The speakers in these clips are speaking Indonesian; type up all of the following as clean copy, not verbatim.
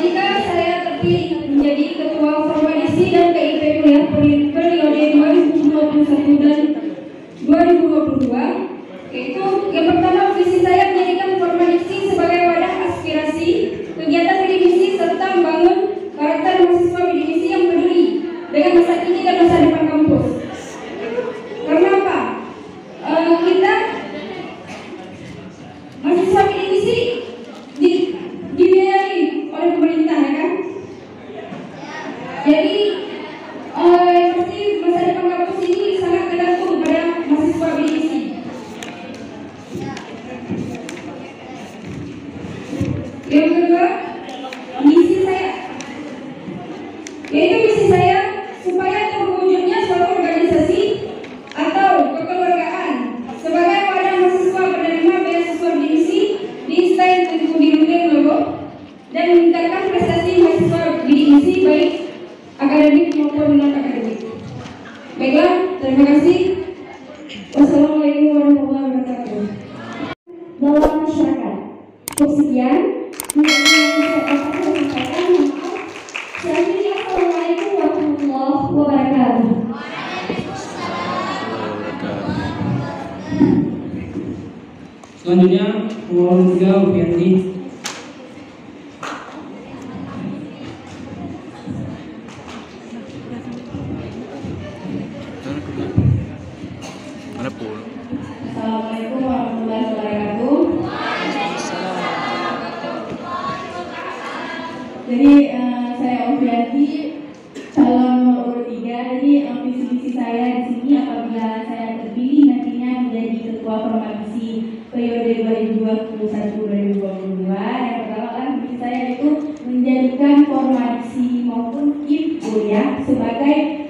Jika saya terpilih menjadi Ketua Formadiksi dan KIP periode 2021 dan 2022, yaitu yang pertama, visi saya menjadikan Formadiksi sebagai wadah aspirasi, kegiatan bidik misi serta membangun karakter mahasiswa bidik misi yang peduli dengan masa kini dan masa depan kampus. Karena apa? Kita mahasiswa bidik misi dibiayai oleh pemerintah, ya kan? Jadi pasti masa depan kampus ini sangat tergantung pada mahasiswa bidik misi. Yang kedua, misi saya supaya terwujudnya suatu organisasi atau kekeluargaan sebagai wadah mahasiswa penerima beasiswa bidik misi di instansi di Meulaboh dan meningkatkan prestasi mahasiswa bidik misi baik akademik maupun non akademik. Baiklah, terima kasih. Wassalamualaikum warahmatullahi wabarakatuh. Bawah masyarakat. Sekian yang saya sampaikan. Selanjutnya, assalamualaikum warahmatullahi wabarakatuh. Selanjutnya, mohon juga Upianti. Assalamualaikum warahmatullahi wabarakatuh. Jadi saya Upianti, calon nomor urut 3. Jadi visi misi saya di sini apabila saya terpilih nantinya menjadi Ketua Formadiksi periode 2021-2022. Yang pertama kan visi saya itu menjadikan Formadiksi maupun ikuti ya sebagai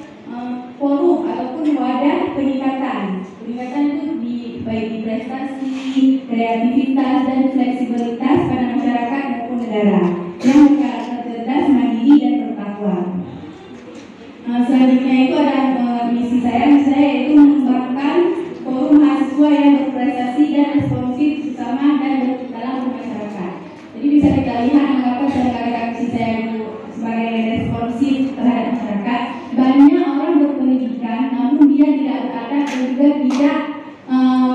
forum ataupun wadah peningkatan itu baik di prestasi, kreativitas dan fleksibilitas pada masyarakat maupun negara yang berkarakter cerdas, mandiri dan bertakwa. Selanjutnya itu ada misi saya yaitu mengembangkan forum mahasiswa yang berprestasi dan responsif bersama dan dalam bermasyarakat. Jadi bisa kita lihat mengapa saya katakan misi saya itu sebagai responsif terhadap masyarakat. Banyak orang berpendidikan namun dia tidak beradab dan juga tidak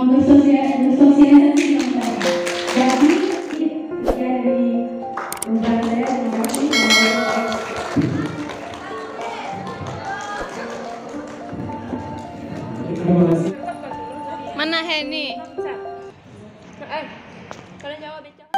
bersosialisasi dengan masyarakat. Jadi dari ungkapan saya terima kasih. Mana Heni? Kalian jawab bicara.